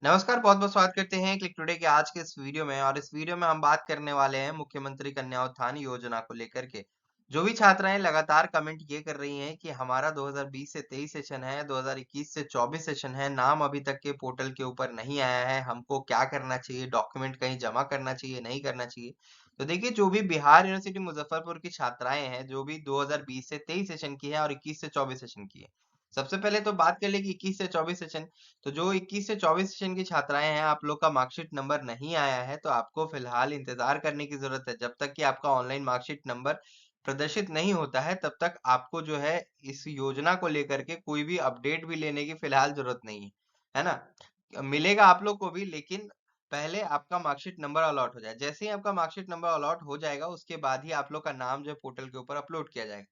नमस्कार, बहुत-बहुत स्वागत करते हैं क्लिक टुडे के आज के इस वीडियो में। और इस वीडियो में हम बात करने वाले हैं मुख्यमंत्री कन्या उत्थान योजना को लेकर के। जो भी छात्राएं लगातार कमेंट ये कर रही हैं कि हमारा 2020 से 23 सेशन है, 2021 से 24 सेशन है, नाम अभी तक के पोर्टल के ऊपर नहीं आया है, हमको क्या करना चाहिए, डॉक्यूमेंट कहीं जमा करना चाहिए, नहीं करना चाहिए। तो देखिए, जो भी बिहार यूनिवर्सिटी मुजफ्फरपुर की छात्राएं हैं, जो भी 2020 से 23 सेशन की है और 21 से 24 सेशन की है, सबसे पहले तो बात कर ले कि 21 से 24 सेशन। तो जो 21 से 24 सेशन की छात्राएं हैं, आप लोग का मार्कशीट नंबर नहीं आया है, तो आपको फिलहाल इंतजार करने की जरूरत है। जब तक कि आपका ऑनलाइन मार्कशीट नंबर प्रदर्शित नहीं होता है, तब तक आपको जो है इस योजना को लेकर के कोई भी अपडेट भी लेने की फिलहाल जरूरत नहीं है ना? मिलेगा आप लोग को भी, लेकिन पहले आपका मार्कशीट नंबर अलॉट हो जाए। जैसे ही आपका मार्कशीट नंबर अलॉट हो जाएगा, उसके बाद ही आप लोग का नाम जो है पोर्टल के ऊपर अपलोड किया जाएगा।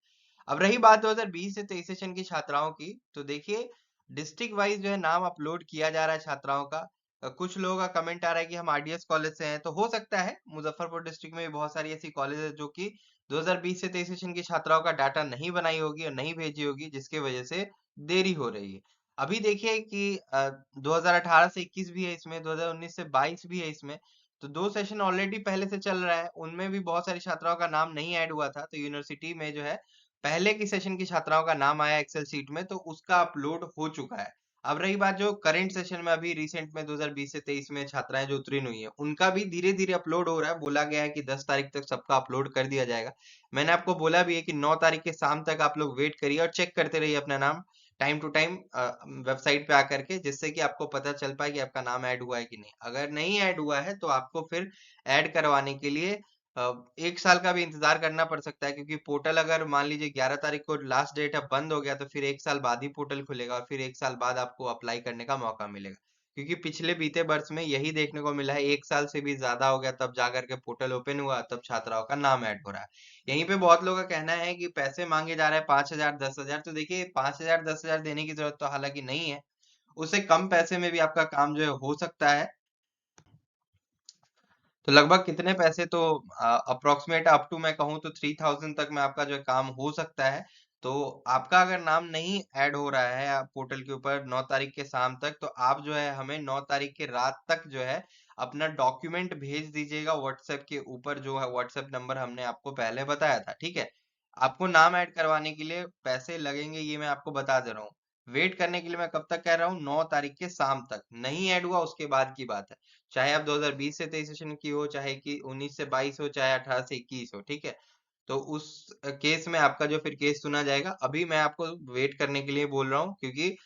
अब रही बात 2020 से 23 सेशन की छात्राओं की, तो देखिए, डिस्ट्रिक्ट वाइज जो है नाम अपलोड किया जा रहा है छात्राओं का। कुछ लोगों का कमेंट आ रहा है कि हम आरडीएस कॉलेज से हैं, तो हो सकता है मुजफ्फरपुर डिस्ट्रिक्ट में भी बहुत सारी ऐसी कॉलेज है जो कि 2020 से 23 सेशन की छात्राओं का डाटा नहीं बनाई होगी और नहीं भेजी होगी, जिसकी वजह से देरी हो रही है। अभी देखिए कि 2018 से 21 भी है इसमें, 2019 से 22 भी है इसमें। तो 2 सेशन ऑलरेडी पहले से चल रहा है, उनमें भी बहुत सारी छात्राओं का नाम नहीं ऐड हुआ था। तो यूनिवर्सिटी में जो है पहले की सेशन की छात्राओं का नाम आया एक्सेल शीट में, तो उसका अपलोड हो चुका है। अब रही बात जो करंट सेशन में अभी रिसेंट में 2020 से 23 में छात्राएं जो उत्तीर्ण हुई हैं, उनका भी धीरे-धीरे अपलोड हो रहा है। बोला गया है कि 10 तारीख तक सबका अपलोड कर दिया जाएगा। मैंने आपको बोला भी है कि 9 तारीख के शाम तक आप लोग वेट करिए और चेक करते रहिए अपना नाम टाइम टू टाइम वेबसाइट पे आकर के, जिससे कि आपको पता चल पाए कि आपका नाम ऐड हुआ है कि नहीं। अगर नहीं ऐड हुआ है, तो आपको फिर ऐड करवाने के लिए 1 साल का भी इंतजार करना पड़ सकता है, क्योंकि पोर्टल अगर मान लीजिए 11 तारीख को लास्ट डेट है, बंद हो गया, तो फिर 1 साल बाद ही पोर्टल खुलेगा और फिर 1 साल बाद आपको अप्लाई करने का मौका मिलेगा। क्योंकि पिछले बीते वर्ष में यही देखने को मिला है, 1 साल से भी ज़्यादा हो गया तब जाकर के पोर्टल ओपन हुआ, तब छात्राओं का नाम ऐड हो रहा है। यहीं पे बहुत लोगों का कहना है कि पैसे माँगे जा रहे हैं 5,000 10,000, तो देखिए 5,000 10,000 देने की ज़रूरत तो हालाँकि नहीं है। उससे कम पैसे में भी आपका काम जो है हो सकता है। तो लगभग कितने पैसे तो अप्रोक्सीमेट अप टू मैं कहूँ तो 3,000 तक में आपका जो है काम हो सकता है। तो आपका अगर नाम नहीं ऐड हो रहा है पोर्टल के ऊपर 9 तारीख के शाम तक, तो आप जो है हमें 9 तारीख की रात तक जो है अपना डॉक्यूमेंट भेज दीजिएगा व्हाट्सएप के ऊपर, जो है व्हाट्सएप नंबर हमने आपको पहले बताया था, ठीक है? आपको नाम ऐड करवाने के लिए पैसे लगेंगे, ये मैं आपको बता दे रहा हूँ। वेट करने के लिए मैं कब तक कह रहा हूँ, 9 तारीख के शाम तक। नहीं ऐड हुआ उसके बाद की बात है। चाहे आप 2020 से 23 सेशन की हो, चाहे कि 19 से 22 हो, चाहे 18 से 21 हो, ठीक है? तो उस केस में आपका जो फिर केस सुना जाएगा। अभी मैं आपको वेट करने के लिए बोल रहा हूँ, क्योंकि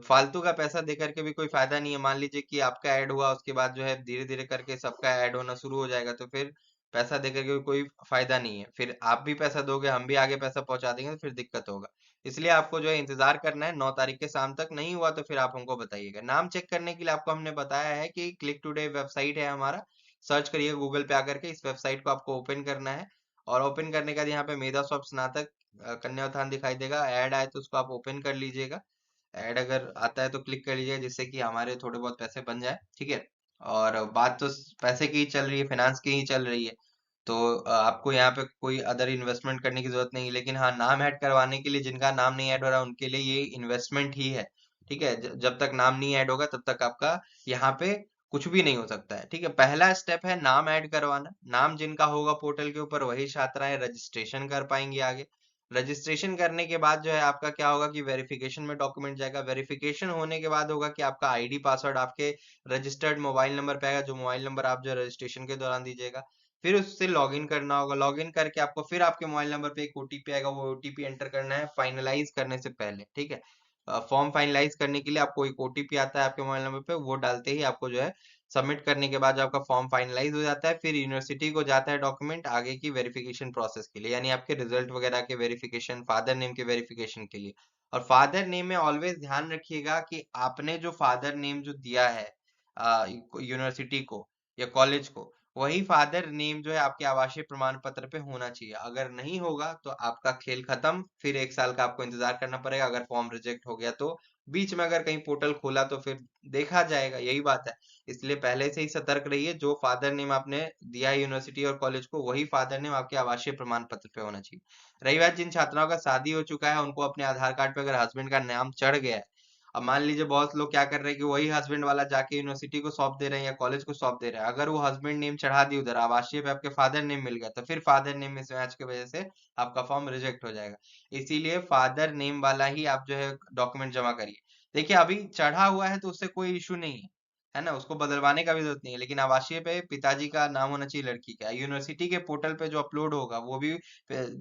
फालतू का पैसा दे करके भी कोई फायदा नहीं है। मान लीजिए कि आपका ऐड हुआ, उसके बाद जो है धीरे धीरे करके सबका ऐड होना शुरू हो जाएगा, तो फिर पैसा दे करके भी कोई फायदा नहीं है। फिर आप भी पैसा दोगे, हम भी आगे पैसा पहुंचा देंगे, तो फिर दिक्कत होगा। इसलिए आपको जो है इंतजार करना है 9 तारीख के शाम तक। नहीं हुआ तो फिर आप हमको बताइएगा। नाम चेक करने के लिए आपको हमने बताया है कि क्लिक टुडे वेबसाइट है हमारा, सर्च करिए गूगल पे आकर के। इस वेबसाइट को आपको ओपन करना है और ओपन करने के बाद यहाँ पे मेधा स्वप्न स्नातक कन्या उत्थान दिखाई देगा। ऐड आए तो उसको आप ओपन कर लीजिएगा। ऐड अगर आता है तो क्लिक कर लीजिएगा, जिससे कि हमारे थोड़े बहुत पैसे बन जाए, ठीक है? और बात तो पैसे की ही चल रही है, फाइनेंस की ही चल रही है। तो आपको यहाँ पे कोई अदर इन्वेस्टमेंट करने की जरूरत नहीं है, लेकिन हाँ, नाम ऐड करवाने के लिए जिनका नाम नहीं ऐड हो रहा है उनके लिए ये इन्वेस्टमेंट ही है, ठीक है? जब तक नाम नहीं ऐड होगा तब तक आपका यहाँ पे कुछ भी नहीं हो सकता है, ठीक है? पहला स्टेप है नाम ऐड करवाना। नाम जिनका होगा पोर्टल के ऊपर, वही छात्राएं रजिस्ट्रेशन कर पाएंगी आगे। रजिस्ट्रेशन करने के बाद जो है आपका क्या होगा कि वेरिफिकेशन में डॉक्यूमेंट जाएगा। वेरिफिकेशन होने के बाद होगा कि आपका आईडी पासवर्ड आपके रजिस्टर्ड मोबाइल नंबर पे आएगा, जो मोबाइल नंबर आप जो रजिस्ट्रेशन के दौरान दीजिएगा। फिर उससे लॉगिन करना होगा। लॉगिन करके आपको फिर आपके मोबाइल नंबर पे एक ओटीपी आएगा, वो ओटीपी एंटर करना है फाइनलाइज करने से पहले, ठीक है? फॉर्म फाइनलाइज करने के लिए आपको एक ओटीपी आता है आपके मोबाइल नंबर पे, वो डालते ही आपको जो है सबमिट करने के बाद जो आपका फॉर्म फाइनलाइज हो जाता है, फिर यूनिवर्सिटी को जाता है डॉक्यूमेंट आगे की वेरिफिकेशन प्रोसेस के लिए, यानी आपके रिजल्ट वगैरह के वेरिफिकेशन, फादर नेम के वेरिफिकेशन के लिए। और फादर नेम में ऑलवेज ध्यान रखिएगा कि आपने जो फादर नेम जो दिया है यूनिवर्सिटी को या कॉलेज को, वही फादर नेम जो है आपके आवासीय प्रमाण पत्र पे होना चाहिए। अगर नहीं होगा तो आपका खेल खत्म, फिर 1 साल का आपको इंतजार करना पड़ेगा। अगर फॉर्म रिजेक्ट हो गया तो बीच में अगर कहीं पोर्टल खोला तो फिर देखा जाएगा, यही बात है। इसलिए पहले से ही सतर्क रहिए। जो फादर नेम आपने दिया है यूनिवर्सिटी और कॉलेज को, वही फादर नेम आपके आवासीय प्रमाण पत्र पे होना चाहिए। रही बात जिन छात्राओं का शादी हो चुका है, उनको अपने आधार कार्ड पे अगर हस्बैंड का नाम चढ़ गया है अब मान लीजिए बहुत लोग क्या कर रहे हैं कि वही हस्बैंड वाला जाके यूनिवर्सिटी को सौंप दे रहे हैं या कॉलेज को सौंप दे रहे हैं। अगर वो हस्बैंड नेम चढ़ा दी उधर आवासीय पे आपके फादर नेम मिल गया तो फिर फादर नेम मिसमैच की वजह से आपका फॉर्म रिजेक्ट हो जाएगा। इसीलिए फादर नेम वाला ही आप जो है डॉक्यूमेंट जमा करिए। देखिए अभी चढ़ा हुआ है तो उससे कोई इशू नहीं है ना, उसको बदलवाने का भी जरूरत नहीं है, लेकिन आवासीय पे पिताजी का नाम होना चाहिए लड़की का। यूनिवर्सिटी के पोर्टल पे जो अपलोड होगा वो भी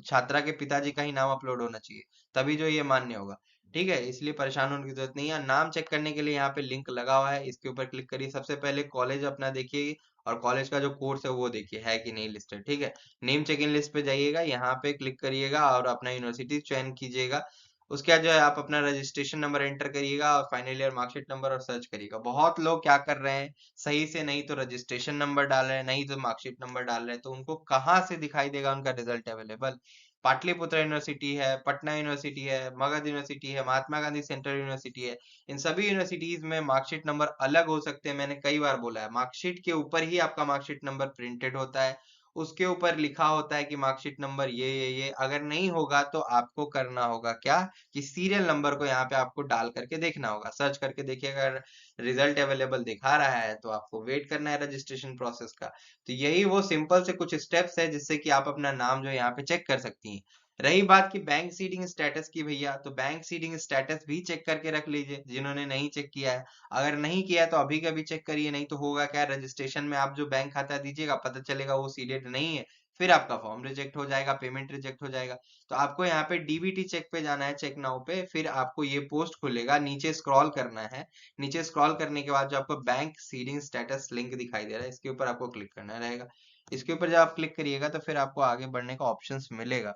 छात्रा के पिताजी का ही नाम अपलोड होना चाहिए, तभी जो ये मान्य होगा। ठीक है, इसलिए परेशान होने की जरूरत नहीं है। नाम चेक करने के लिए यहाँ पे लिंक लगा हुआ है, इसके ऊपर क्लिक करिए। सबसे पहले कॉलेज अपना देखिए और कॉलेज का जो कोर्स है वो देखिए है कि नहीं लिस्टेड। ठीक है, नेम चेक इन लिस्ट पे जाइएगा, यहाँ पे क्लिक करिएगा और अपना यूनिवर्सिटी चयन कीजिएगा। उसके बाद जो है आप अपना रजिस्ट्रेशन नंबर एंटर करिएगा और फाइनल ईयर मार्कशीट नंबर और सर्च करिएगा। बहुत लोग क्या कर रहे हैं, सही से नहीं तो रजिस्ट्रेशन नंबर डाल रहे हैं, नहीं तो मार्कशीट नंबर डाल रहे हैं, तो उनको कहाँ से दिखाई देगा उनका रिजल्ट अवेलेबल। पाटलिपुत्र यूनिवर्सिटी है, पटना यूनिवर्सिटी है, मगध यूनिवर्सिटी है, महात्मा गांधी सेंट्रल यूनिवर्सिटी है। इन सभी यूनिवर्सिटीज में मार्कशीट नंबर अलग हो सकते हैं। मैंने कई बार बोला है, मार्कशीट के ऊपर ही आपका मार्कशीट नंबर प्रिंटेड होता है, उसके ऊपर लिखा होता है कि मार्कशीट नंबर ये अगर नहीं होगा तो आपको करना होगा क्या, कि सीरियल नंबर को यहाँ पे आपको डाल करके देखना होगा, सर्च करके देखिएगा। अगर रिजल्ट अवेलेबल दिखा रहा है तो आपको वेट करना है रजिस्ट्रेशन प्रोसेस का। तो यही वो सिंपल से कुछ स्टेप्स है जिससे कि आप अपना नाम जो है यहाँ पे चेक कर सकती हैं। रही बात की बैंक सीडिंग स्टेटस की भैया, तो बैंक सीडिंग स्टेटस भी चेक करके रख लीजिए जिन्होंने नहीं चेक किया है। अगर नहीं किया तो अभी का भी चेक करिए, नहीं तो होगा क्या, रजिस्ट्रेशन में आप जो बैंक खाता दीजिएगा पता चलेगा वो सीडेड नहीं है, फिर आपका फॉर्म रिजेक्ट हो जाएगा, पेमेंट रिजेक्ट हो जाएगा। तो आपको यहाँ पे डीबीटी चेक पे जाना है, चेक नाउ पे, फिर आपको ये पोस्ट खुलेगा, नीचे स्क्रॉल करना है। नीचे स्क्रॉल करने के बाद जो आपको बैंक सीडिंग स्टेटस लिंक दिखाई दे रहा है इसके ऊपर आपको क्लिक करना रहेगा। इसके ऊपर जब आप क्लिक करिएगा तो फिर आपको आगे बढ़ने का ऑप्शंस मिलेगा।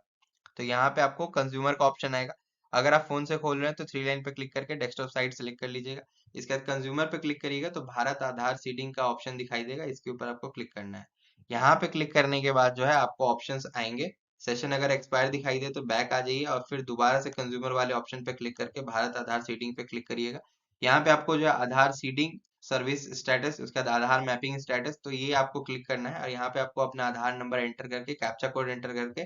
तो यहाँ पे आपको कंज्यूमर का ऑप्शन आएगा। अगर आप फोन से खोल रहे हैं तो थ्री लाइन पे क्लिक करके डेस्कटॉप साइट सेलेक्ट कर लीजिएगा। इसके बाद कंज्यूमर पे क्लिक करिएगा तो भारत आधार सीडिंग का ऑप्शन दिखाई देगा, इसके ऊपर आपको क्लिक करना है। यहाँ पे क्लिक करने के बाद जो है आपको ऑप्शंस आएंगे। सेशन अगर एक्सपायर दिखाई दे तो बैक आ जाइए और फिर दोबारा से कंज्यूमर वाले ऑप्शन पे क्लिक करके भारत आधार सीडिंग पे क्लिक करिएगा। यहाँ पे आपको जो है आधार सीडिंग सर्विस स्टेटस, उसके बाद आधार मैपिंग स्टेटस, तो ये आपको क्लिक करना है और यहाँ पे आपको अपना आधार नंबर एंटर करके कैप्चा कोड एंटर करके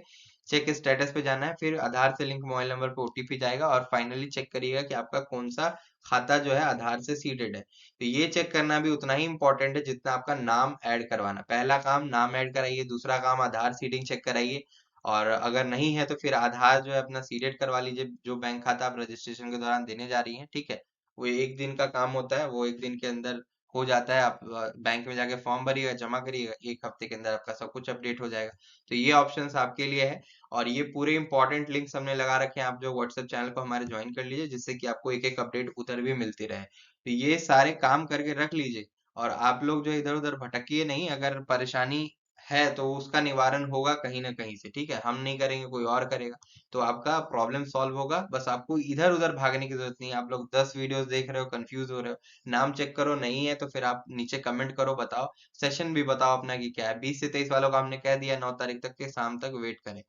चेक स्टेटस पे जाना है। फिर आधार से लिंक मोबाइल नंबर पे ओटीपी जाएगा और फाइनली चेक करिएगा कि आपका कौन सा खाता जो है आधार से सीडेड है। तो ये चेक करना भी उतना ही इंपॉर्टेंट है जितना आपका नाम ऐड करवाना। पहला काम नाम ऐड कराइए, दूसरा काम आधार सीडिंग चेक कराइए, और अगर नहीं है तो फिर आधार जो है अपना सीडेड करवा लीजिए, जो बैंक खाता आप रजिस्ट्रेशन के दौरान देने जा रही हैं। ठीक है, वो एक दिन का काम होता है, वो एक दिन के अंदर हो जाता है। आप बैंक में जाके फॉर्म भरिएगा, जमा करिएगा, एक हफ्ते के अंदर आपका सब कुछ अपडेट हो जाएगा। तो ये ऑप्शंस आपके लिए है। और ये पूरे इंपॉर्टेंट लिंक्स हमने लगा रखे हैं, आप जो व्हाट्सएप चैनल को हमारे ज्वाइन कर लीजिए जिससे कि आपको एक एक अपडेट उधर भी मिलती रहे। तो ये सारे काम करके रख लीजिए और आप लोग जो इधर उधर भटकिए नहीं। अगर परेशानी है तो उसका निवारण होगा कहीं ना कहीं से। ठीक है, हम नहीं करेंगे, कोई और करेगा, तो आपका प्रॉब्लम सॉल्व होगा। बस आपको इधर उधर भागने की जरूरत नहीं है। आप लोग 10 वीडियोस देख रहे हो, कंफ्यूज हो रहे हो, नाम चेक करो नहीं है तो फिर आप नीचे कमेंट करो, बताओ, सेशन भी बताओ अपना कि क्या है। 20 से 23 वालों का हमने कह दिया 9 तारीख तक के शाम तक वेट करें।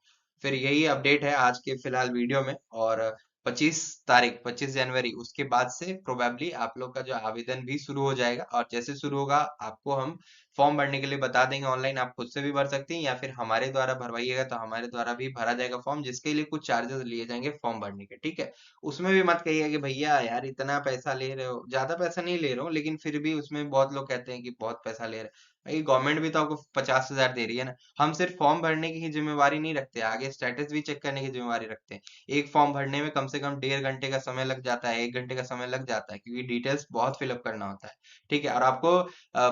फिर यही अपडेट है आज के फिलहाल वीडियो में। और 25 तारीख, 25 जनवरी, उसके बाद से प्रोबेबली आप लोग का जो आवेदन भी शुरू हो जाएगा। और जैसे शुरू होगा आपको हम फॉर्म भरने के लिए बता देंगे ऑनलाइन, आप खुद से भी भर सकती हैं या फिर हमारे द्वारा भरवाइएगा तो हमारे द्वारा भी भरा जाएगा फॉर्म, जिसके लिए कुछ चार्जेस लिए जाएंगे फॉर्म भरने के। ठीक है, उसमें भी मत कहिएगा कि भैया यार इतना पैसा ले रहे हो, ज्यादा पैसा नहीं ले रहा हूँ, लेकिन फिर भी उसमें बहुत लोग कहते हैं कि बहुत पैसा ले रहे हैं। भाई गवर्नमेंट भी तो आपको 50,000 दे रही है ना। हम सिर्फ फॉर्म भरने की ही जिम्मेवारी नहीं रखते, आगे स्टेटस भी चेक करने की जिम्मेवारी रखते हैं। एक फॉर्म भरने में कम से कम 1.5 घंटे का समय लग जाता है, 1 घंटे का समय लग जाता है, क्योंकि डिटेल्स बहुत फिलअप करना होता है। ठीक है, और आपको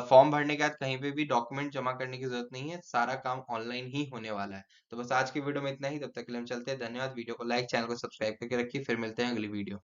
फॉर्म भरने के बाद कहीं पे भी डॉक्यूमेंट जमा करने की जरूरत नहीं है, सारा काम ऑनलाइन ही होने वाला है। तो बस आज की वीडियो में इतना ही, तब तक के लिए हम चलते हैं, धन्यवाद। वीडियो को लाइक, चैनल को सब्सक्राइब करके रखिए, फिर मिलते हैं अगली वीडियो।